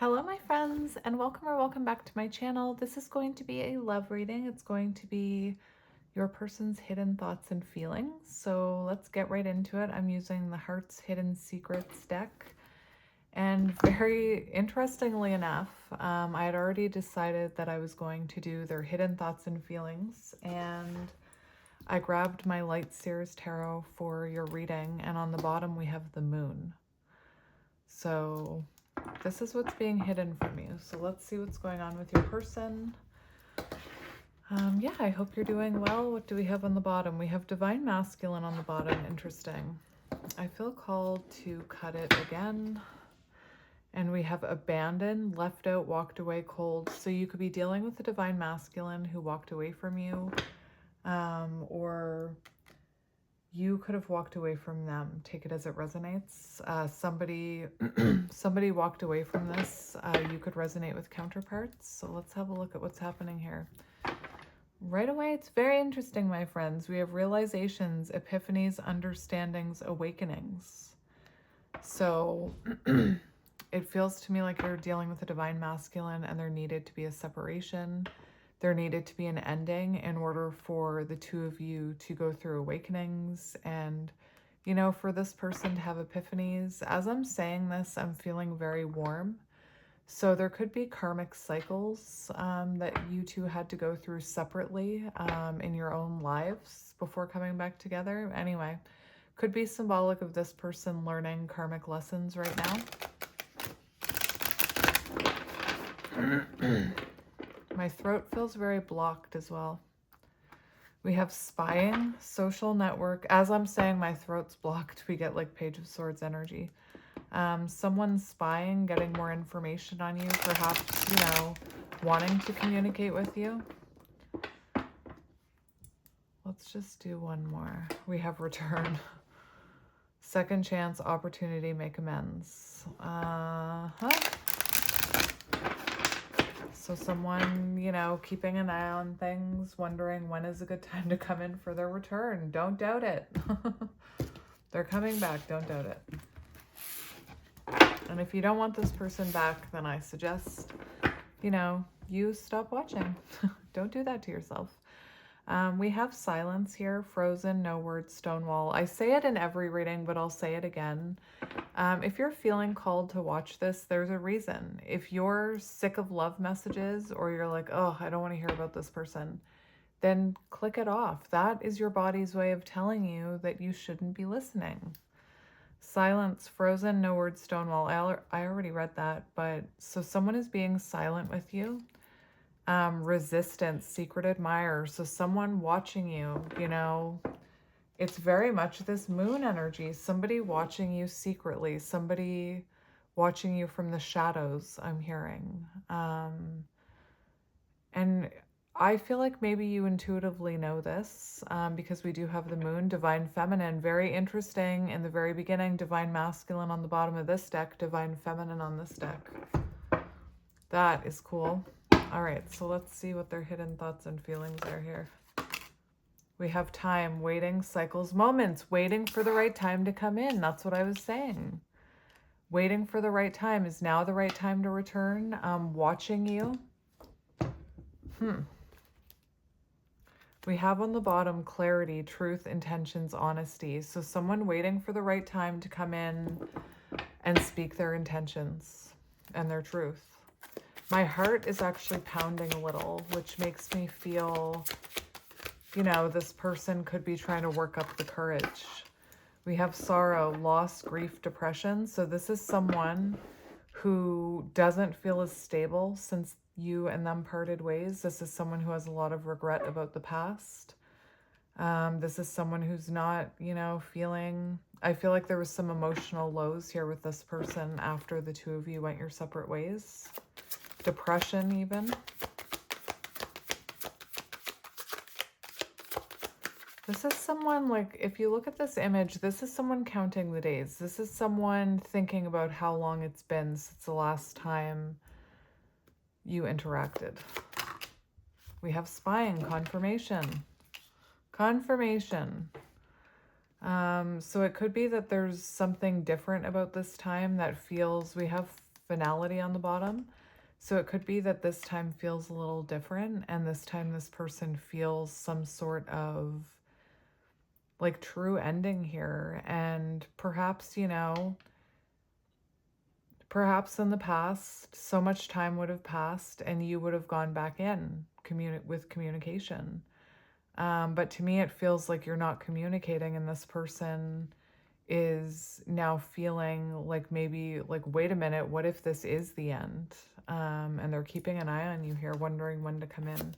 Hello, my friends, and welcome or welcome back to my channel. This is going to be a love reading. It's going to be your person's hidden thoughts and feelings. So let's get right into it. I'm using the Heart's Hidden Secrets deck. And very interestingly enough, I had already decided that I was going to do their hidden thoughts and feelings. And I grabbed my Light Seers Tarot for your reading. And on the bottom, we have the moon. So this is what's being hidden from you. So let's see what's going on with your person. Yeah, I hope you're doing well. What do we have on the bottom? We have Divine Masculine on the bottom. Interesting. I feel called to cut it again. And we have Abandoned, Left Out, Walked Away, Cold. So you could be dealing with the Divine Masculine who walked away from you. Or you could have walked away from them. Take it as it resonates. Somebody walked away from this. You could resonate with counterparts. So let's have a look at what's happening here. Right away, it's very interesting, my friends. We have realizations, epiphanies, understandings, awakenings. So it feels to me like you're dealing with a Divine Masculine and there needed to be a separation. There needed to be an ending in order for the two of you to go through awakenings and, you know, for this person to have epiphanies. As I'm saying this, I'm feeling very warm. So there could be karmic cycles that you two had to go through separately in your own lives before coming back together. Anyway, could be symbolic of this person learning karmic lessons right now. My throat feels very blocked as well. We have spying, social network. As I'm saying my throat's blocked, we get like Page of Swords energy. Someone spying, getting more information on you, perhaps, you know, wanting to communicate with you. Let's just do one more. We have return. Second chance, opportunity, make amends. So someone, you know, keeping an eye on things, wondering when is a good time to come in for their return. Don't doubt it. They're coming back. Don't doubt it. And if you don't want this person back, then I suggest, you know, you stop watching. Don't do that to yourself. We have silence here, frozen, no words, stonewall. I say it in every reading, but I'll say it again. If you're feeling called to watch this, there's a reason. If you're sick of love messages or you're like, oh, I don't want to hear about this person, then click it off. That is your body's way of telling you that you shouldn't be listening. Silence, frozen, no words, stonewall. I already read that, but so someone is being silent with you. Resistance, secret admirer. So someone watching you, you know, it's very much this moon energy. Somebody watching you secretly, somebody watching you from the shadows, I'm hearing. And I feel like maybe you intuitively know this because we do have the moon, divine feminine, very interesting in the very beginning, divine masculine on the bottom of this deck, divine feminine on this deck. That is cool. All right, so let's see what their hidden thoughts and feelings are here. We have time, waiting, cycles, moments, waiting for the right time to come in. That's what I was saying. Waiting for the right time. Is now the right time to return? Watching you. We have on the bottom clarity, truth, intentions, honesty. So someone waiting for the right time to come in and speak their intentions and their truth. My heart is actually pounding a little, which makes me feel, you know, this person could be trying to work up the courage. We have sorrow, loss, grief, depression. So this is someone who doesn't feel as stable since you and them parted ways. This is someone who has a lot of regret about the past. This is someone who's not, you know, feeling... I feel like there was some emotional lows here with this person after the two of you went your separate ways. Depression even. This is someone, like, if you look at this image, this is someone counting the days. This is someone thinking about how long it's been since the last time you interacted. We have spying, confirmation. Confirmation. So it could be that there's something different about this time that feels... We have finality on the bottom. So it could be that this time feels a little different, and this time this person feels some sort of like true ending here. And perhaps, you know, perhaps in the past, so much time would have passed and you would have gone back in with communication. But to me, it feels like you're not communicating, and this person is now feeling like maybe like, wait a minute, what if this is the end? And they're keeping an eye on you here, wondering when to come in.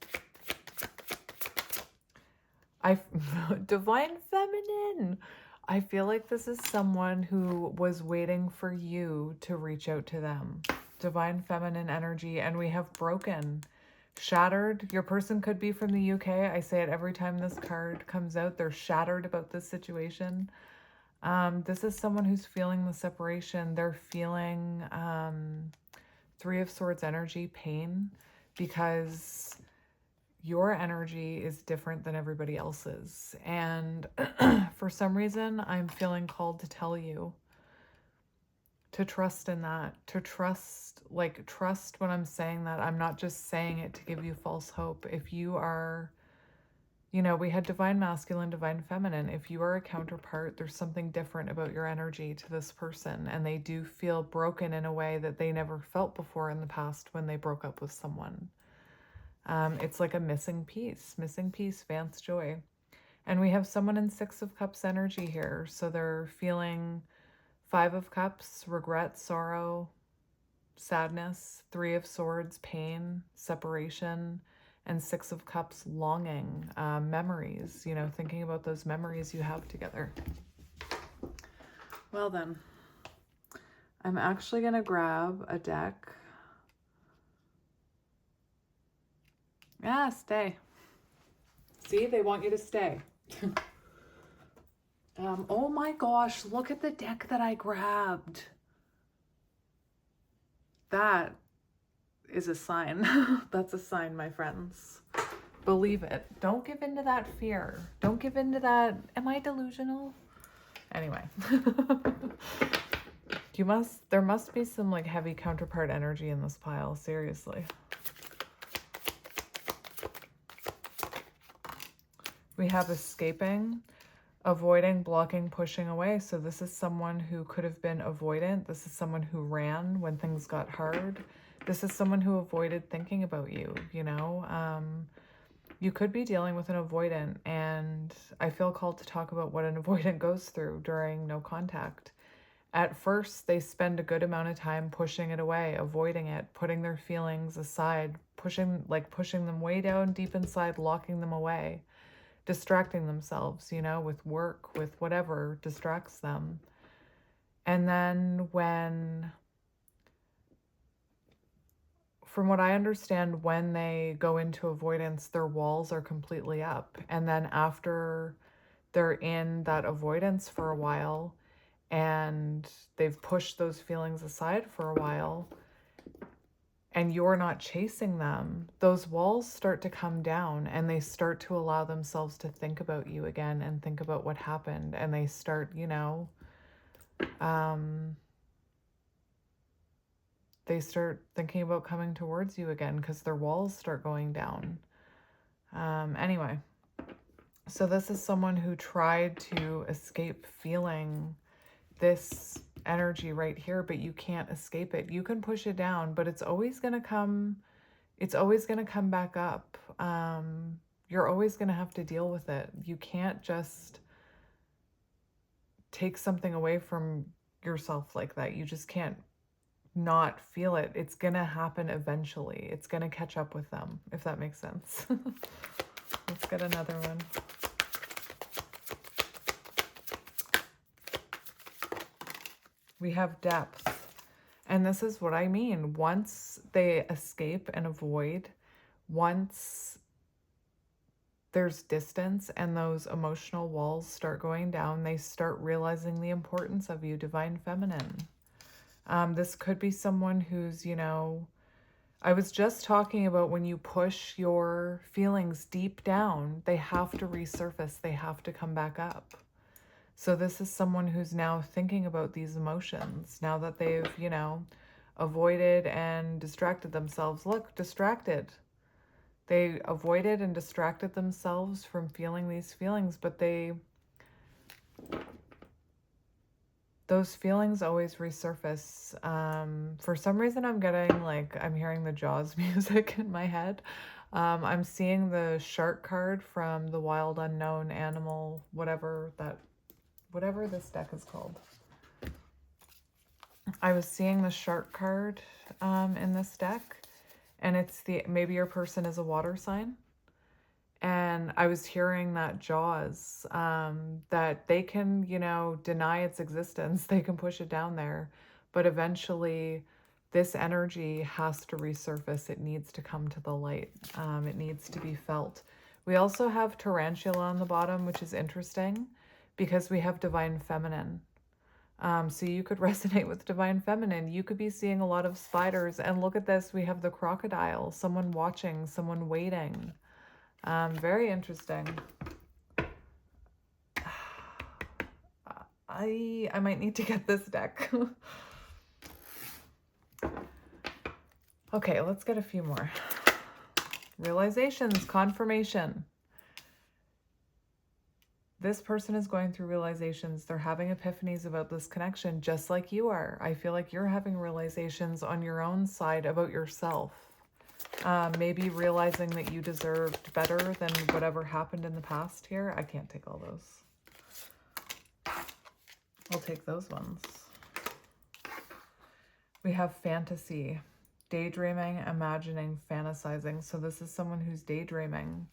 Divine Feminine. I feel like this is someone who was waiting for you to reach out to them. Divine Feminine energy. And we have broken, shattered. Your person could be from the UK. I say it every time this card comes out. They're shattered about this situation. This is someone who's feeling the separation. They're feeling Three of Swords energy, pain, because your energy is different than everybody else's. And for some reason, I'm feeling called to tell you to trust in that, to trust, like trust when I'm saying that. I'm not just saying it to give you false hope. If you are, you know, we had Divine Masculine, Divine Feminine. If you are a counterpart, there's something different about your energy to this person, and they do feel broken in a way that they never felt before in the past when they broke up with someone. It's like a missing piece, Vance Joy. And we have someone in Six of Cups energy here. So they're feeling Five of Cups, regret, sorrow, sadness, Three of Swords, pain, separation, and Six of Cups, longing, memories, you know, thinking about those memories you have together. Well then, I'm actually going to grab a deck. Yeah, stay. See, they want you to stay. Oh my gosh, look at the deck that I grabbed. That is a sign. That's a sign, my friends. Believe it. Don't give in to that fear. Don't give in to that, am I delusional? Anyway. There must be some like heavy counterpart energy in this pile, seriously. We have escaping, avoiding, blocking, pushing away. So this is someone who could have been avoidant. This is someone who ran when things got hard. This is someone who avoided thinking about you, you know. You could be dealing with an avoidant, and I feel called to talk about what an avoidant goes through during no contact. At first, they spend a good amount of time pushing it away, avoiding it, putting their feelings aside, pushing them way down deep inside, locking them away, distracting themselves, you know, with work, with whatever distracts them. And then from what I understand, when they go into avoidance, their walls are completely up. And then after they're in that avoidance for a while and they've pushed those feelings aside for a while, and you're not chasing them, those walls start to come down and they start to allow themselves to think about you again and think about what happened. And they start, you know, they start thinking about coming towards you again because their walls start going down. Anyway, so this is someone who tried to escape feeling this energy right here, but you can't escape it. You can push it down, but it's always going to come back up. You're always going to have to deal with it. You can't just take something away from yourself like that. You just can't not feel it. It's going to happen eventually. It's going to catch up with them, if that makes sense. Let's get another one. We have depth. And this is what I mean. Once they escape and avoid, once there's distance and those emotional walls start going down, they start realizing the importance of you, Divine Feminine. This could be someone who's, you know, I was just talking about when you push your feelings deep down, they have to resurface. They have to come back up. So this is someone who's now thinking about these emotions now that they've, you know, avoided and distracted themselves. Look, distracted. They avoided and distracted themselves from feeling these feelings, but those feelings always resurface. For some reason, I'm getting like, I'm hearing the Jaws music in my head. I'm seeing the shark card from the Wild Unknown Animal, whatever this deck is called. I was seeing the shark card in this deck, and it's maybe your person is a water sign. And I was hearing that Jaws, that they can, deny its existence. They can push it down there. But eventually, this energy has to resurface. It needs to come to the light. It needs to be felt. We also have Tarantula on the bottom, which is interesting because we have Divine Feminine. So you could resonate with Divine Feminine. You could be seeing a lot of spiders. And look at this. We have the crocodile, someone watching, someone waiting. Very interesting. I might need to get this deck. Okay, let's get a few more. Realizations, confirmation. This person is going through realizations. They're having epiphanies about this connection, just like you are. I feel like you're having realizations on your own side about yourself. Maybe realizing that you deserved better than whatever happened in the past here. I can't take all those. I'll take those ones. We have fantasy, daydreaming, imagining, fantasizing. So this is someone who's daydreaming.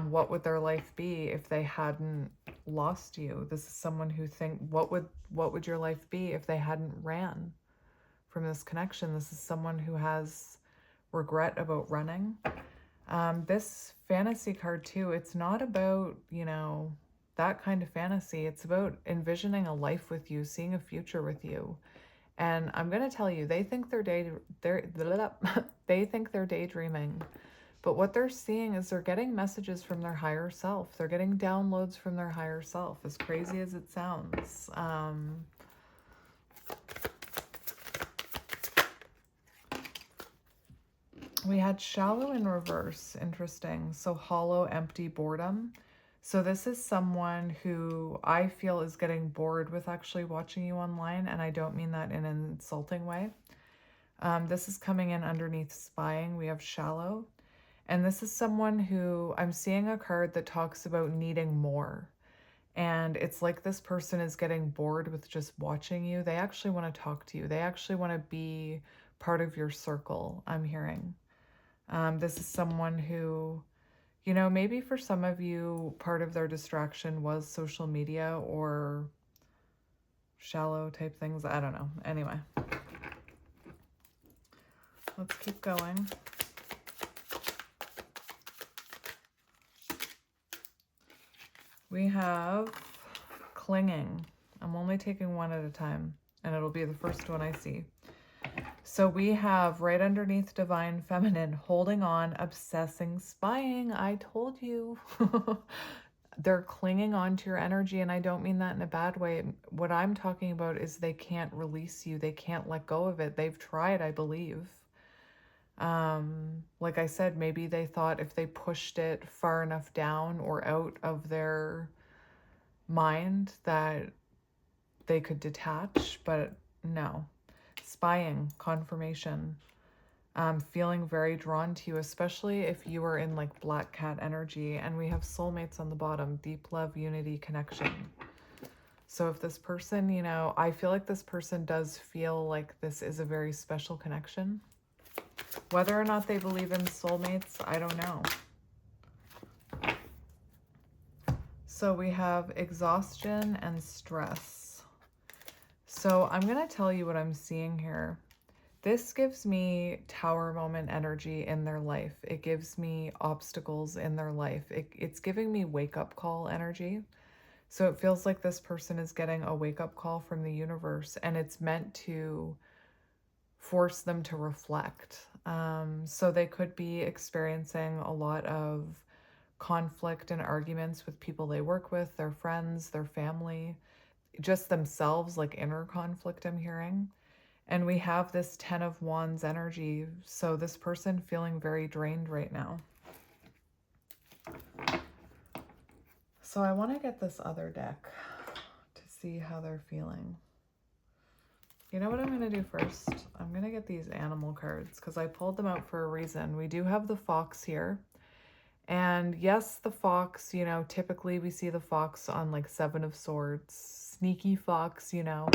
What would their life be if they hadn't lost you? This is someone who what would your life be if they hadn't ran from this connection? This is someone who has regret about running. This fantasy card too, it's not about, that kind of fantasy. It's about envisioning a life with you, seeing a future with you. And I'm going to tell you, they think they're they think they're daydreaming. But what they're seeing is they're getting messages from their higher self. They're getting downloads from their higher self, as crazy as it sounds. We had shallow in reverse. Interesting. So hollow, empty, boredom. So this is someone who I feel is getting bored with actually watching you online, and I don't mean that in an insulting way. This is coming in underneath spying. We have shallow. And this is someone who, I'm seeing a card that talks about needing more. And it's like this person is getting bored with just watching you. They actually want to talk to you. They actually want to be part of your circle, I'm hearing. This is someone who, maybe for some of you, part of their distraction was social media or shallow type things. I don't know. Anyway, let's keep going. We have clinging. I'm only taking one at a time, and it'll be the first one I see. So we have right underneath Divine Feminine, holding on, obsessing, spying. I told you. They're clinging on to your energy, and I don't mean that in a bad way. What I'm talking about is they can't release you. They can't let go of it. They've tried, I believe. Like I said, maybe they thought if they pushed it far enough down or out of their mind that they could detach, but no. Spying, confirmation, feeling very drawn to you, especially if you are in like black cat energy. And we have soulmates on the bottom, deep love, unity, connection. So if this person, I feel like this person does feel like this is a very special connection. Whether or not they believe in soulmates, I don't know. So we have exhaustion and stress. So I'm going to tell you what I'm seeing here. This gives me tower moment energy in their life. It gives me obstacles in their life. It's giving me wake-up call energy. So it feels like this person is getting a wake-up call from the universe, and it's meant to force them to reflect. So they could be experiencing a lot of conflict and arguments with people they work with, their friends, their family, just themselves, like inner conflict I'm hearing. And we have this 10 of Wands energy. So this person feeling very drained right now. So I want to get this other deck to see how they're feeling. You know what I'm going to do first? I'm going to get these animal cards because I pulled them out for a reason. We do have the fox here. And yes, the fox, you know, typically we see the fox on like 7 of Swords. Sneaky fox, you know.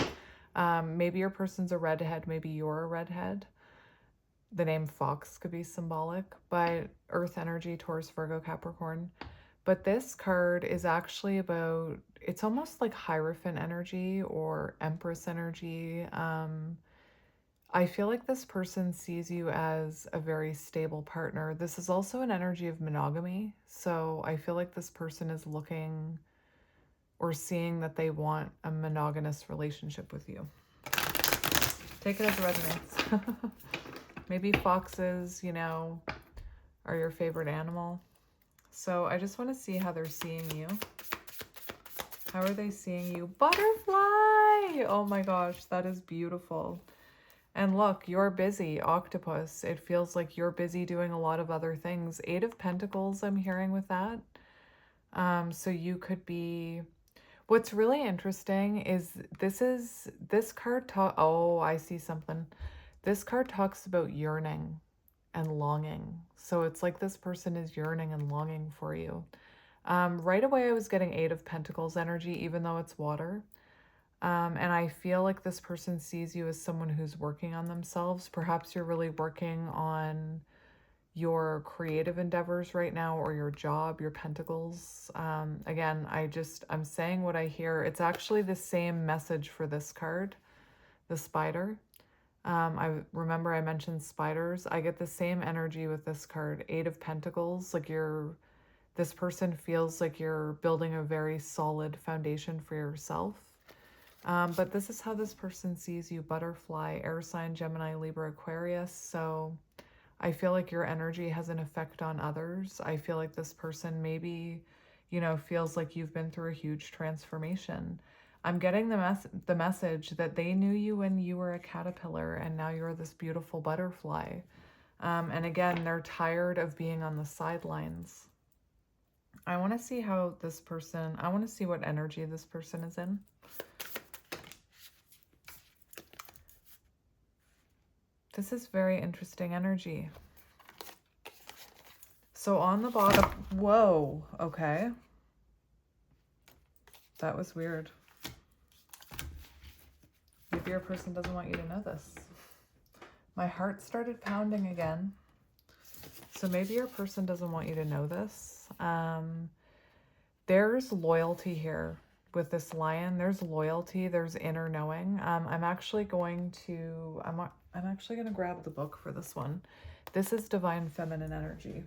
Maybe your person's a redhead. Maybe you're a redhead. The name Fox could be symbolic, but Earth energy, Taurus, Virgo, Capricorn. But this card is actually about, it's almost like Hierophant energy or Empress energy. I feel like this person sees you as a very stable partner. This is also an energy of monogamy. So I feel like this person is looking or seeing that they want a monogamous relationship with you. Take it as it resonates. Maybe foxes, you know, are your favorite animal. So I just want to see how they're seeing you. How are they seeing you? Butterfly! Oh my gosh, that is beautiful. And look, you're busy, octopus. It feels like you're busy doing a lot of other things. 8 of Pentacles, I'm hearing with that. So you could be... What's really interesting is this card oh, I see something. This card talks about yearning and longing. So it's like this person is yearning and longing for you. Right away, I was getting 8 of Pentacles energy, even though it's water. And I feel like this person sees you as someone who's working on themselves. Perhaps you're really working on your creative endeavors right now, or your job, your pentacles. Again, I'm saying what I hear. It's actually the same message for this card, the spider. I remember I mentioned spiders. I get the same energy with this card, 8 of Pentacles. Like this person feels like you're building a very solid foundation for yourself. But this is how this person sees you, butterfly, air sign, Gemini, Libra, Aquarius. So I feel like your energy has an effect on others. I feel like this person maybe, you know, feels like you've been through a huge transformation. I'm getting the message that they knew you when you were a caterpillar and now you're this beautiful butterfly. And again, they're tired of being on the sidelines. I want to see how this person, I want to see what energy this person is in. This is very interesting energy. So on the bottom, whoa, okay. That was weird. Maybe your person doesn't want you to know this. My heart started pounding again. So maybe your person doesn't want you to know this. There's loyalty here with this lion. There's loyalty. There's inner knowing. I'm actually going to grab the book for this one. This is divine feminine energy.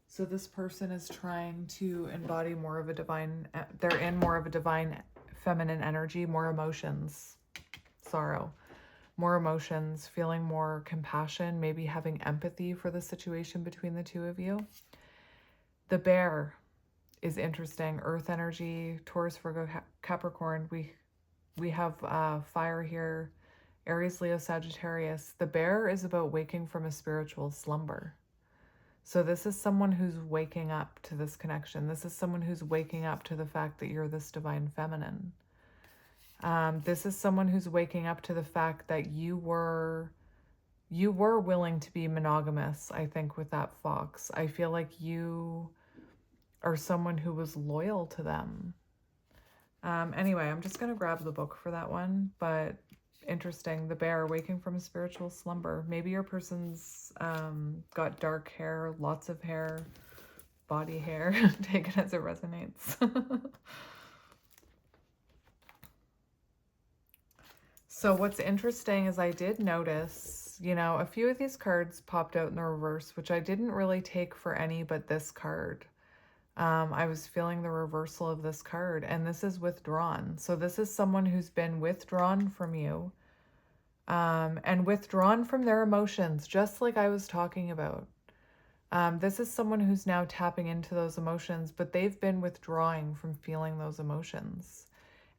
So this person is trying to embody more of a divine, they're in more of a divine feminine energy, more emotions, sorrow, more emotions, feeling more compassion, maybe having empathy for the situation between the two of you. The bear is interesting. Earth energy, Taurus, Virgo, Capricorn. We have fire here. Aries, Leo, Sagittarius. The bear is about waking from a spiritual slumber. So this is someone who's waking up to this connection. This is someone who's waking up to the fact that you're this divine feminine. This is someone who's waking up to the fact that you were willing to be monogamous, I think, with that fox. I feel like you are someone who was loyal to them. Anyway, I'm just going to grab the book for that one, but interesting. The bear, waking from a spiritual slumber. Maybe your person's got dark hair, lots of hair, body hair. Take it as it resonates. So what's interesting is I did notice, you know, a few of these cards popped out in the reverse, which I didn't really take for any but this card. I was feeling the reversal of this card, and this is withdrawn. So this is someone who's been withdrawn from you, and withdrawn from their emotions, just like I was talking about. This is someone who's now tapping into those emotions, but they've been withdrawing from feeling those emotions.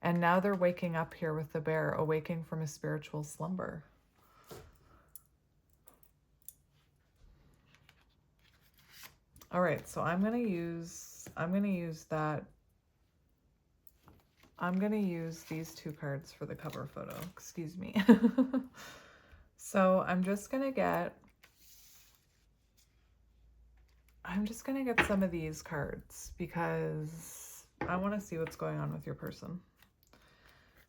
And now they're waking up here with the bear, awaking from a spiritual slumber. All right, so I'm going to use these two cards for the cover photo. Excuse me. So I'm just going to get some of these cards because I want to see what's going on with your person.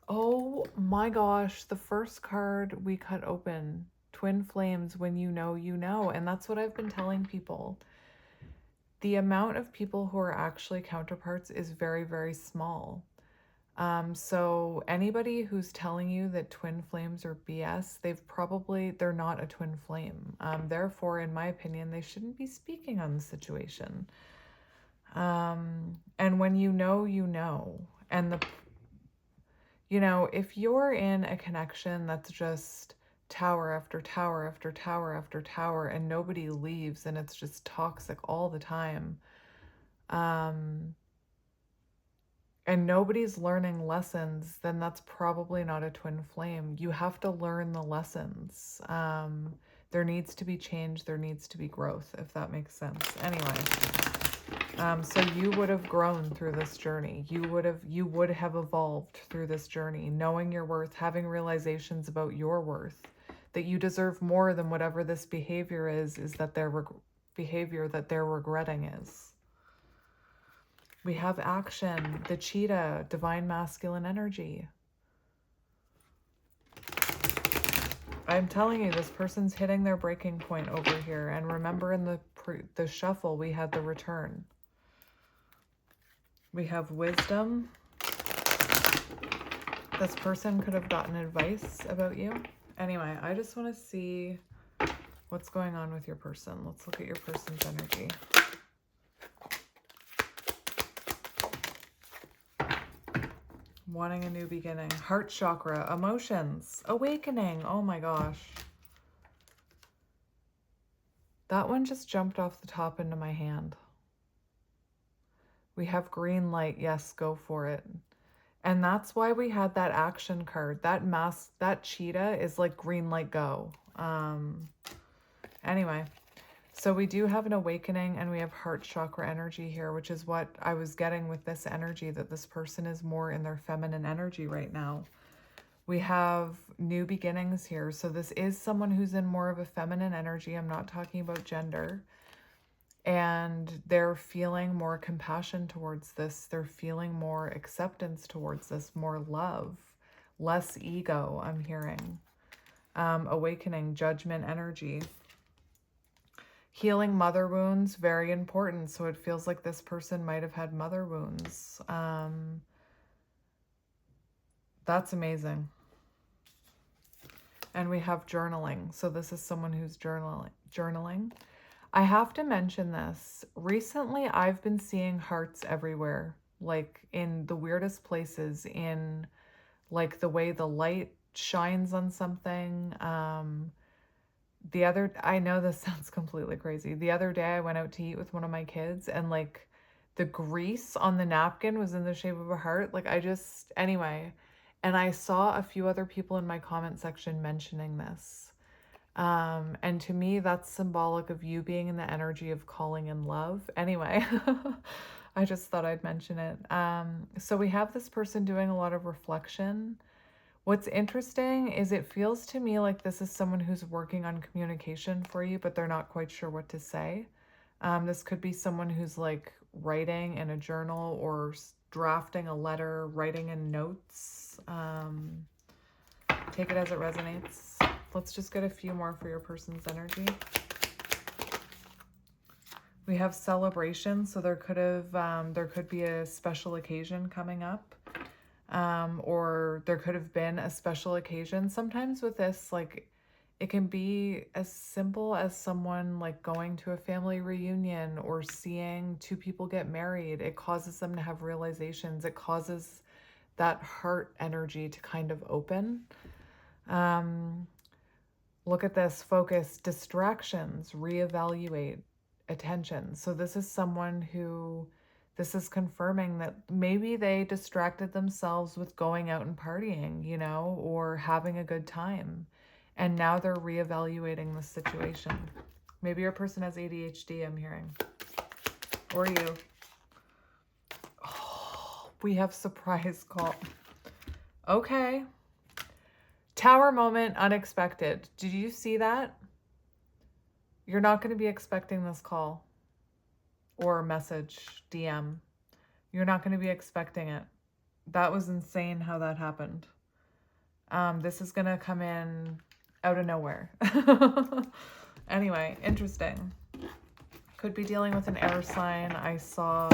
Oh my gosh, the first card we cut open, twin flames, when you know, you know. And that's what I've been telling people. The amount of people who are actually counterparts is very, very small. So anybody who's telling you that twin flames are BS, they're not a twin flame. Therefore, in my opinion, they shouldn't be speaking on the situation. And when you know, you know. And if you're in a connection that's just tower after tower after tower after tower and nobody leaves and it's just toxic all the time, and nobody's learning lessons, then that's probably not a twin flame. You have to learn the lessons. There needs to be change. There needs to be growth, if that makes sense. Anyway, so you would have grown through this journey. You would have evolved through this journey, knowing your worth, having realizations about your worth, that you deserve more than whatever this behavior is that their behavior that they're regretting is. We have action, the cheetah, divine masculine energy. I'm telling you, this person's hitting their breaking point over here. And remember, in the shuffle, we had the return. We have wisdom. This person could have gotten advice about you. Anyway, I just want to see what's going on with your person. Let's look at your person's energy. Wanting a new beginning. Heart chakra. Emotions. Awakening. Oh my gosh. That one just jumped off the top into my hand. We have green light. Yes, go for it. And that's why we had that action card. That cheetah is like green light, go. Anyway, so we do have an awakening and we have heart chakra energy here, which is what I was getting with this energy, that this person is more in their feminine energy right now. We have new beginnings here. So this is someone who's in more of a feminine energy. I'm not talking about gender. And they're feeling more compassion towards this. They're feeling more acceptance towards this, more love, less ego, I'm hearing. Awakening, judgment energy. Healing mother wounds, very important. So it feels like this person might have had mother wounds. That's amazing. And we have journaling. So this is someone who's journaling. I have to mention this. Recently, I've been seeing hearts everywhere, like in the weirdest places, in like the way the light shines on something. I know this sounds completely crazy. The other day I went out to eat with one of my kids and like the grease on the napkin was in the shape of a heart. Anyway, and I saw a few other people in my comment section mentioning this. And to me, that's symbolic of you being in the energy of calling in love. Anyway, I just thought I'd mention it. So we have this person doing a lot of reflection. What's interesting is it feels to me like this is someone who's working on communication for you, but they're not quite sure what to say. This could be someone who's like writing in a journal or drafting a letter, writing in notes. Take it as it resonates. Let's just get a few more for your person's energy. We have celebration, so there could be a special occasion coming up, or there could have been a special occasion. Sometimes with this, like, it can be as simple as someone like going to a family reunion or seeing two people get married. It causes them to have realizations. It causes that heart energy to kind of open. Look at this, focus, distractions, reevaluate, attention. So this is someone who, this is confirming that maybe they distracted themselves with going out and partying, or having a good time. And now they're reevaluating the situation. Maybe your person has ADHD, I'm hearing. or you. Oh, we have surprise call. Okay. Tower moment, unexpected. Did you see that? You're not going to be expecting this call or message, DM. You're not going to be expecting it. That was insane how that happened. This is going to come in out of nowhere. Anyway, interesting. Could be dealing with an air sign. I saw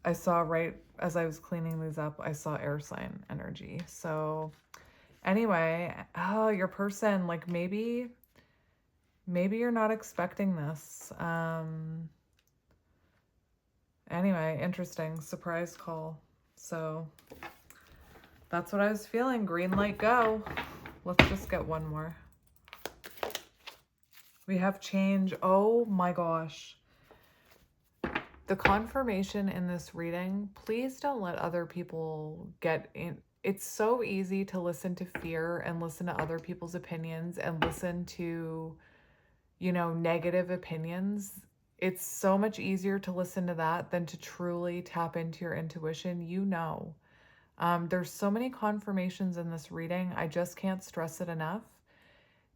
right as I was cleaning these up, I saw air sign energy. So anyway, oh, your person, like maybe you're not expecting this. Anyway, interesting. Surprise call. So that's what I was feeling. Green light, go. Let's just get one more. We have change. Oh my gosh. The confirmation in this reading, please don't let other people get in. It's so easy to listen to fear and listen to other people's opinions and listen to, you know, negative opinions. It's so much easier to listen to that than to truly tap into your intuition. You know, there's so many confirmations in this reading. I just can't stress it enough.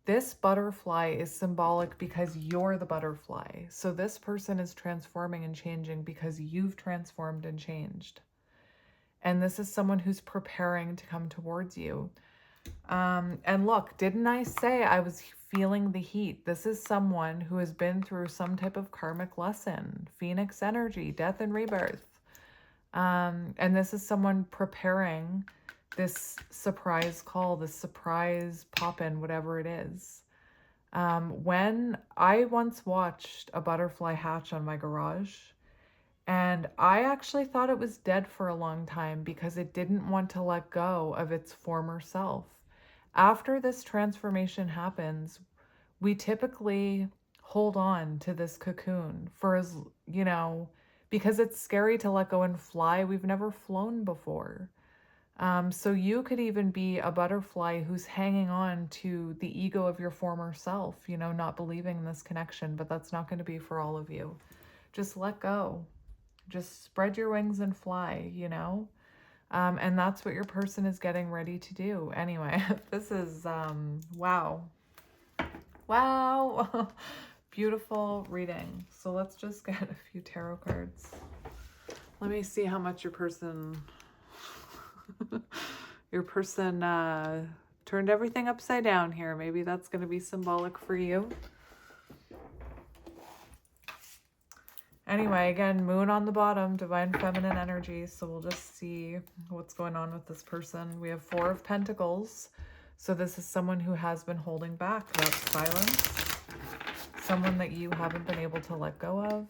This butterfly is symbolic because you're the butterfly. So this person is transforming and changing because you've transformed and changed. And this is someone who's preparing to come towards you. And look, didn't I say I was feeling the heat? This is someone who has been through some type of karmic lesson, Phoenix energy, death and rebirth. And this is someone preparing this surprise call, this surprise pop-in, whatever it is. When I once watched a butterfly hatch on my garage, and I actually thought it was dead for a long time because it didn't want to let go of its former self. After this transformation happens, we typically hold on to this cocoon for as, you know, because it's scary to let go and fly. We've never flown before. So you could even be a butterfly who's hanging on to the ego of your former self, you know, not believing in this connection, but that's not going to be for all of you. Just let go. Just spread your wings and fly, you know? And that's what your person is getting ready to do. Anyway, this is, wow. Wow. Beautiful reading. So let's just get a few tarot cards. Let me see how much your person turned everything upside down here. Maybe that's going to be symbolic for you. Anyway, again, moon on the bottom, divine feminine energy. So we'll just see what's going on with this person. We have 4 of Pentacles. So this is someone who has been holding back. That's silence. Someone that you haven't been able to let go of.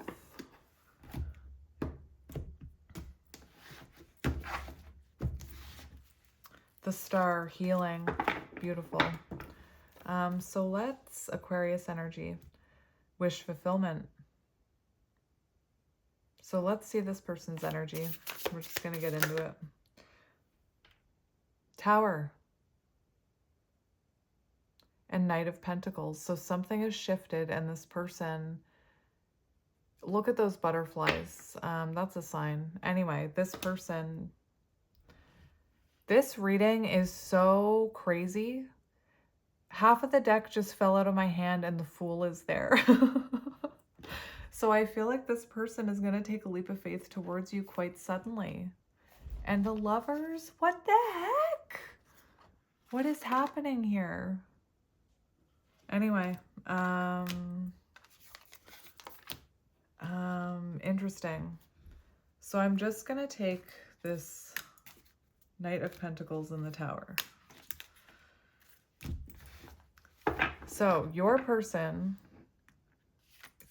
The Star, healing, beautiful. So let's, Aquarius energy, wish fulfillment. So let's see this person's energy. We're just going to get into it. Tower. And Knight of Pentacles. So something has shifted and this person, look at those butterflies. That's a sign. Anyway, this person, this reading is so crazy. Half of the deck just fell out of my hand and the Fool is there. So I feel like this person is going to take a leap of faith towards you quite suddenly. And the Lovers, what the heck? What is happening here? Anyway, interesting. So I'm just going to take this Knight of Pentacles in the Tower. So your person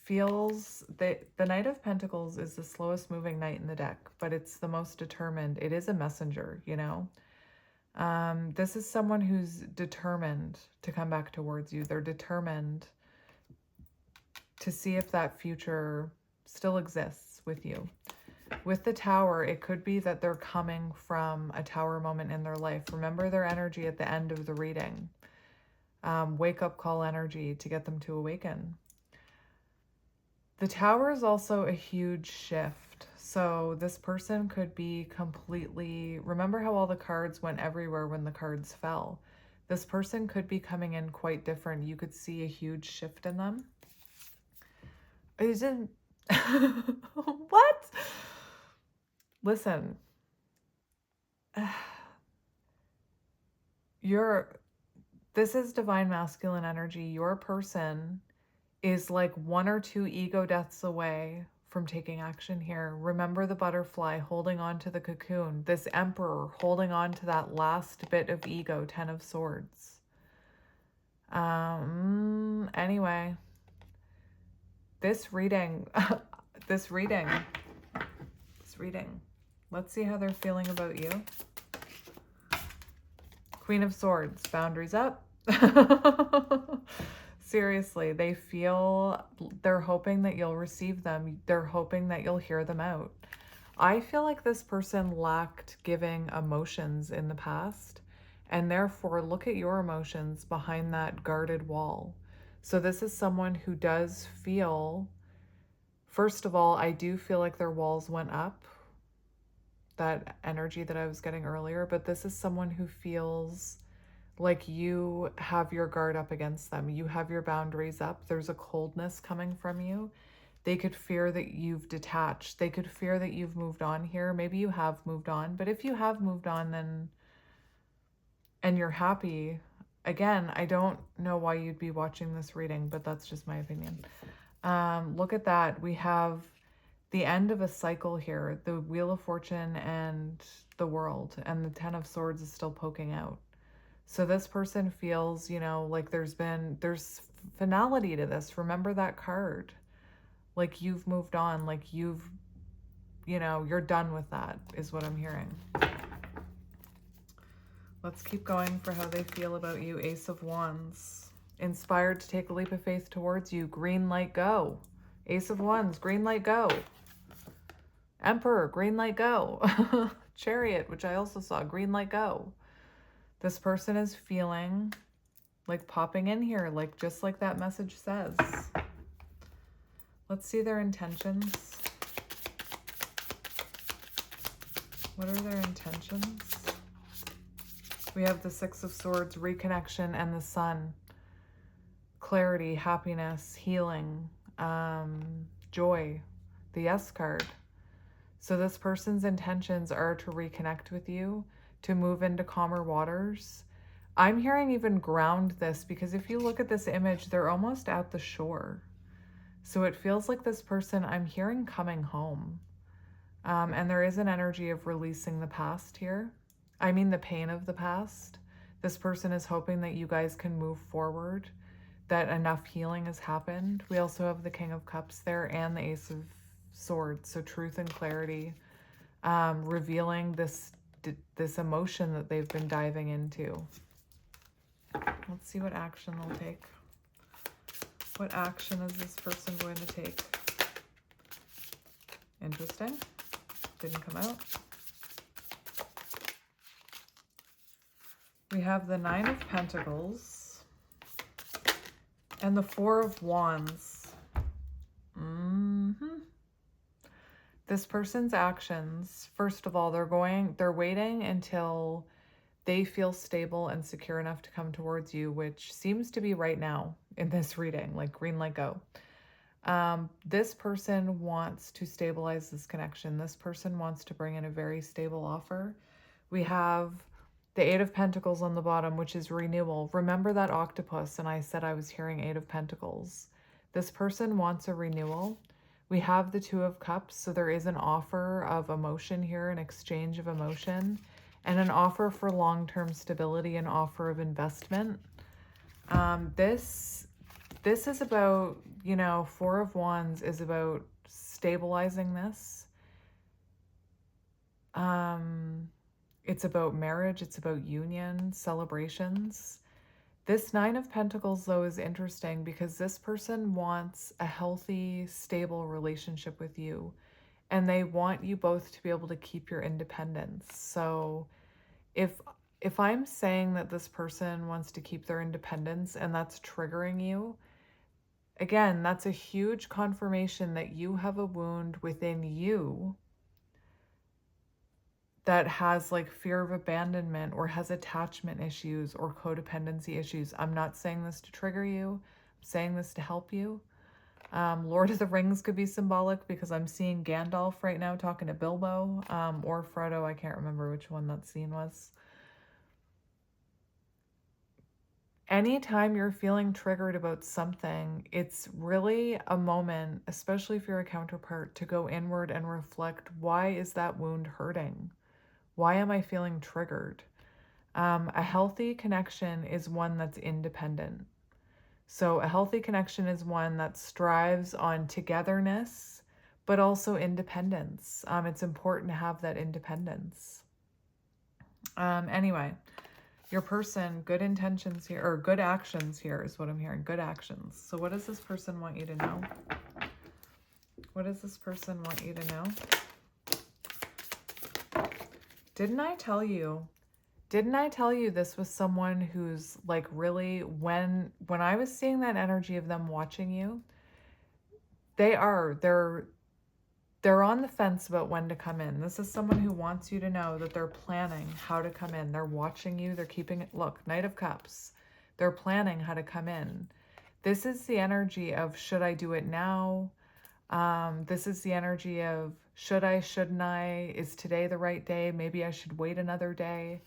feels that the Knight of Pentacles is the slowest moving knight in the deck, but it's the most determined. It is a messenger, you know. This is someone who's determined to come back towards you. They're determined to see if that future still exists with you. With the Tower, it could be that they're coming from a Tower moment in their life. Remember their energy at the end of the reading. Wake up call energy to get them to awaken. The Tower is also a huge shift. So this person could be completely, remember how all the cards went everywhere when the cards fell? This person could be coming in quite different. You could see a huge shift in them. Isn't what? Listen. This is divine masculine energy. Your person is like 1 or 2 ego deaths away from taking action here. Remember the butterfly holding on to the cocoon. This emperor holding on to that last bit of ego, 10 of swords. Anyway, this reading, this reading, let's see how they're feeling about you. Queen of Swords, boundaries up. Seriously, they're hoping that you'll receive them. They're hoping that you'll hear them out. I feel like this person lacked giving emotions in the past, and therefore look at your emotions behind that guarded wall. So this is someone who does feel, first of all, I do feel like their walls went up, that energy that I was getting earlier, but this is someone who feels like you have your guard up against them. You have your boundaries up. There's a coldness coming from you. They could fear that you've detached. They could fear that you've moved on here. Maybe you have moved on, but if you have moved on, then, and you're happy, again, I don't know why you'd be watching this reading, but that's just my opinion. Look at that. We have the end of a cycle here, the Wheel of Fortune and the World, and the 10 of Swords is still poking out. So this person feels, you know, like there's finality to this. Remember that card. Like you've moved on, like you're done with that, is what I'm hearing. Let's keep going for how they feel about you. Ace of Wands. Inspired to take a leap of faith towards you. Green light, go. Ace of Wands, green light, go. Emperor, green light, go. Chariot, which I also saw, green light, go. This person is feeling like popping in here, like just like that message says. Let's see their intentions. What are their intentions? We have the Six of Swords, reconnection, and the Sun. Clarity, happiness, healing, joy, the Yes card. So this person's intentions are to reconnect with you, to move into calmer waters. I'm hearing even ground this, because if you look at this image, they're almost at the shore. So it feels like this person, I'm hearing coming home. And there is an energy of releasing the past here. I mean the pain of the past. This person is hoping that you guys can move forward, that enough healing has happened. We also have the King of Cups there and the Ace of Swords. So truth and clarity, revealing this emotion that they've been diving into. Let's see what action they'll take. What action is this person going to take? Interesting. Didn't come out. We have the Nine of Pentacles and the Four of Wands. This person's actions, first of all, they're waiting until they feel stable and secure enough to come towards you, which seems to be right now in this reading, like green light, go. This person wants to stabilize this connection. This person wants to bring in a very stable offer. We have the Eight of Pentacles on the bottom, which is renewal. Remember that octopus, and I said I was hearing Eight of Pentacles. This person wants a renewal. We have the Two of Cups, so there is an offer of emotion here, an exchange of emotion, and an offer for long-term stability, an offer of investment. This is about, you know, Four of Wands is about stabilizing this. It's about marriage. It's about union, celebrations. This Nine of Pentacles, though, is interesting because this person wants a healthy, stable relationship with you, and they want you both to be able to keep your independence. So if I'm saying that this person wants to keep their independence and that's triggering you, Again, that's a huge confirmation that you have a wound within you that has like fear of abandonment or has attachment issues or codependency issues. I'm not saying this to trigger you. I'm saying this to help you. Lord of the Rings could be symbolic because I'm seeing Gandalf right now talking to Bilbo, or Frodo. I can't remember which one that scene was. Anytime you're feeling triggered about something, it's really a moment, especially if you're a counterpart, to go inward and reflect, why is that wound hurting? Why am I feeling triggered? A healthy connection is one that's independent. So a healthy connection is one that strives on togetherness, but also independence. It's important to have that independence. Anyway, your person, good intentions here, or good actions here is what I'm hearing. Good actions. So what does this person want you to know? What does this person want you to know? Didn't I tell you this was someone who's like really, when I was seeing that energy of them watching you, they're on the fence about when to come in. This is someone who wants you to know that they're planning how to come in. They're watching you. They're keeping it. Look, Knight of Cups. They're planning how to come in. This is the energy of, should I do it now? This is the energy of, should I, shouldn't I? Is today the right day? Maybe I should wait another day.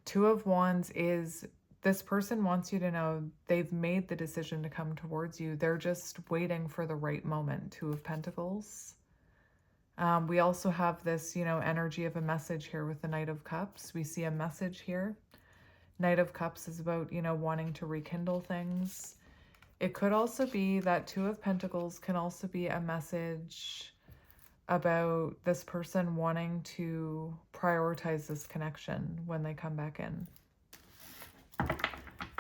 Two of Wands is, this person wants you to know they've made the decision to come towards you. They're just waiting for the right moment. Two of Pentacles. We also have this, energy of a message here with the Knight of Cups. We see a message here. Knight of Cups is about, wanting to rekindle things. It could also be that Two of Pentacles can also be a message about this person wanting to prioritize this connection when they come back in.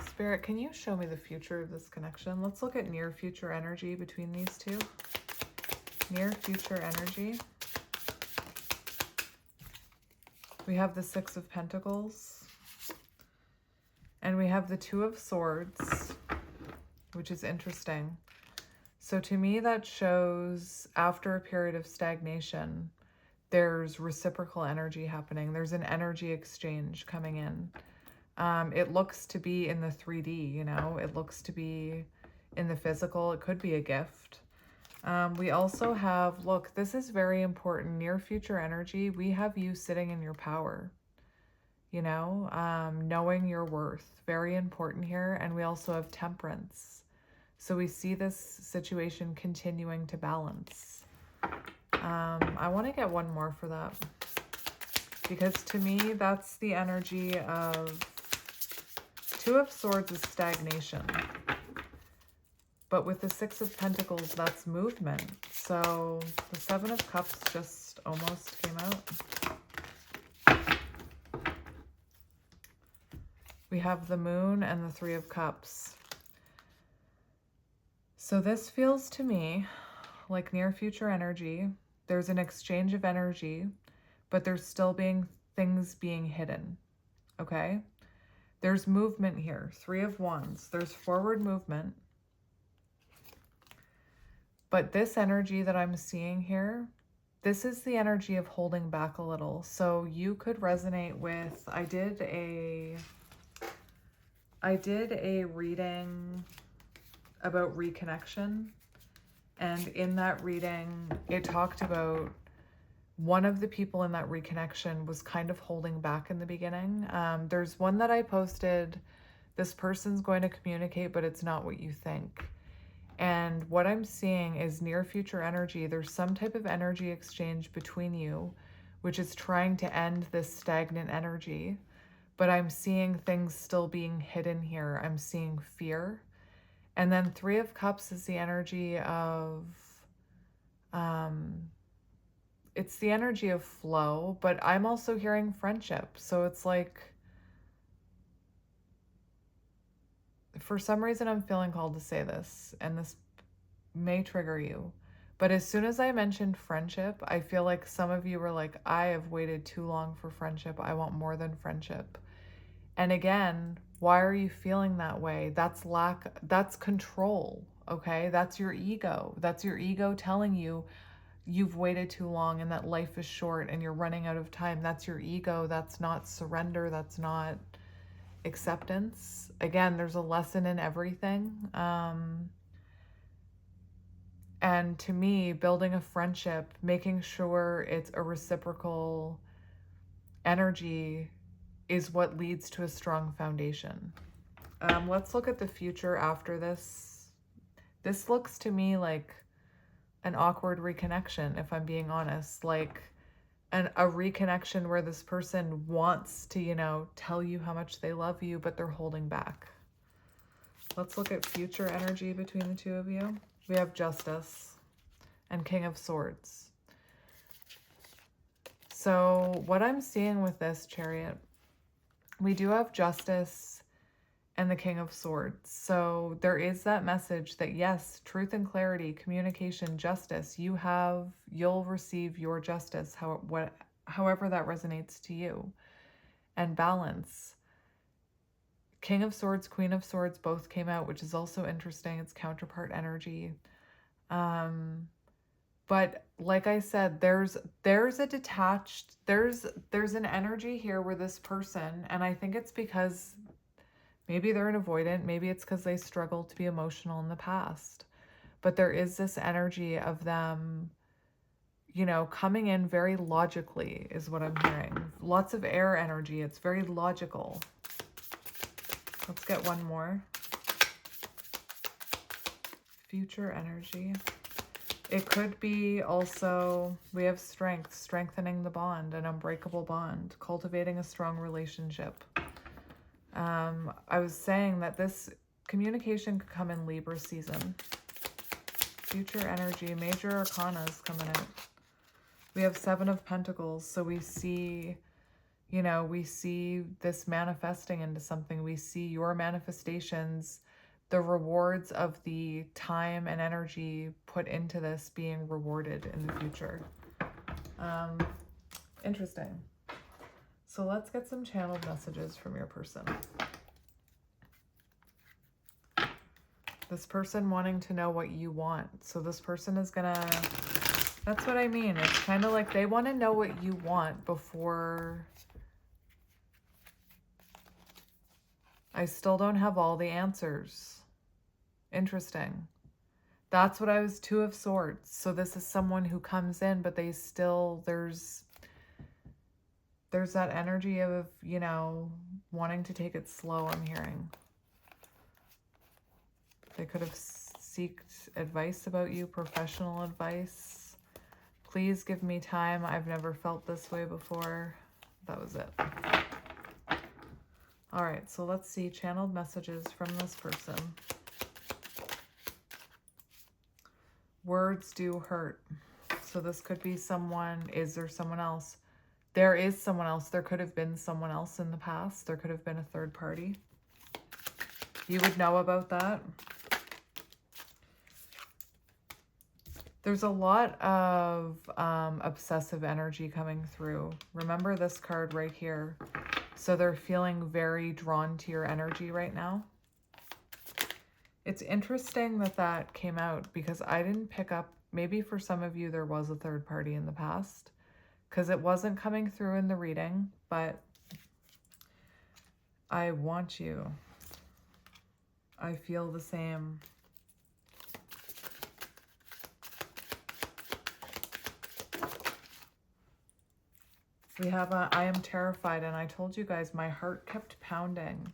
Spirit, can you show me the future of this connection? Let's look at near future energy between these two. Near future energy. We have the Six of Pentacles. And we have the Two of Swords, which is interesting. So to me, that shows after a period of stagnation, there's reciprocal energy happening. There's an energy exchange coming in. It looks to be in the 3D, it looks to be in the physical. It could be a gift. We also have, look, this is very important. Near future energy, we have you sitting in your power, knowing your worth. Very important here. And we also have Temperance. So we see this situation continuing to balance. I want to get one more for that. Because to me, that's the energy of Two of Swords is stagnation. But with the Six of Pentacles, that's movement. So the Seven of Cups just almost came out. We have the Moon and the Three of Cups. So this feels to me like near future energy. There's an exchange of energy, but there's still things being hidden, okay? There's movement here, Three of Wands. There's forward movement. But this energy that I'm seeing here, this is the energy of holding back a little. So you could resonate with, I did a reading about reconnection. And in that reading, it talked about one of the people in that reconnection was kind of holding back in the beginning. There's one that I posted, this person's going to communicate, but it's not what you think. And what I'm seeing is near future energy. There's some type of energy exchange between you, which is trying to end this stagnant energy. But I'm seeing things still being hidden here. I'm seeing fear. And then Three of Cups is the energy of, it's the energy of flow, but I'm also hearing friendship. So it's like, for some reason, I'm feeling called to say this, and this may trigger you. But as soon as I mentioned friendship, I feel like some of you were like, I have waited too long for friendship. I want more than friendship. And again, why are you feeling that way? That's control, okay? That's your ego. That's your ego telling you you've waited too long and that life is short and you're running out of time. That's your ego. That's not surrender. That's not acceptance. Again, there's a lesson in everything. And to me, building a friendship, making sure it's a reciprocal energy is what leads to a strong foundation. Let's look at the future after this. This looks to me like an awkward reconnection, if I'm being honest. Like a reconnection where this person wants to, you know, tell you how much they love you, but they're holding back. Let's look at future energy between the two of you. We have Justice and King of Swords. So what I'm seeing with this, Chariot, we do have Justice and the King of Swords. So there is that message that yes, truth and clarity, communication, justice, you'll receive your justice, however that resonates to you, and balance. King of Swords, Queen of Swords both came out, which is also interesting. It's counterpart energy. But like I said, there's a detached, there's an energy here where this person, and I think it's because maybe they're an avoidant, maybe it's because they struggled to be emotional in the past. But there is this energy of them, you know, coming in very logically is what I'm hearing. Lots of air energy. It's very logical. Let's get one more. Future energy. It could be also, we have strength, strengthening the bond, an unbreakable bond, cultivating a strong relationship. I was saying that this communication could come in Libra season. Future energy, major arcana is coming out. We have Seven of Pentacles, so we see, you know, we see this manifesting into something. We see your manifestations, the rewards of the time and energy put into this being rewarded in the future. Interesting. So let's get some channeled messages from your person. This person wanting to know what you want. So this person is gonna, that's what I mean. It's kind of like they want to know what you want before. I still don't have all the answers. Interesting. That's what I was, Two of Swords. So this is someone who comes in, but they still, there's that energy of, you know, wanting to take it slow, I'm hearing. They could have sought advice about you, professional advice. Please give me time. I've never felt this way before. That was it. All right, so let's see channeled messages from this person. Words do hurt. So this could be someone. Is there someone else? There is someone else. There could have been someone else in the past. There could have been a third party. You would know about that. There's a lot of obsessive energy coming through. Remember this card right here. So they're feeling very drawn to your energy right now. It's interesting that that came out because I didn't pick up, maybe for some of you there was a third party in the past because it wasn't coming through in the reading, but I want you. I feel the same. We have I am terrified, and I told you guys my heart kept pounding.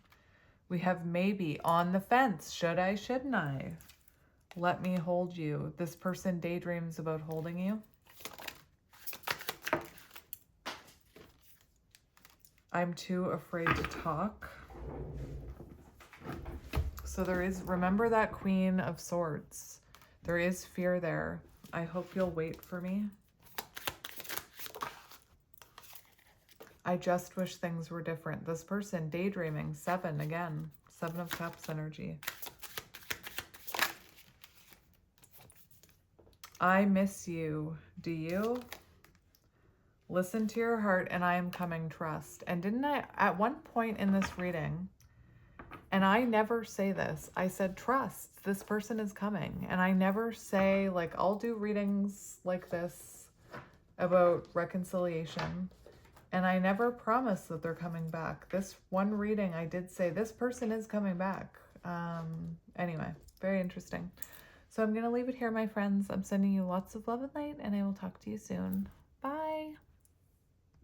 We have maybe, on the fence. Should I, shouldn't I? Let me hold you. This person daydreams about holding you. I'm too afraid to talk. So there is, remember that Queen of Swords. There is fear there. I hope you'll wait for me. I just wish things were different. This person, daydreaming, 7 again. 7 of Cups energy. I miss you. Do you? Listen to your heart and I am coming, trust. And didn't I, at one point in this reading, And I never say this. I said, trust, this person is coming. And I never say, like, I'll do readings like this about reconciliation. And I never promise that they're coming back. This one reading, I did say, this person is coming back. Anyway, very interesting. So I'm going to leave it here, my friends. I'm sending you lots of love and light, and I will talk to you soon.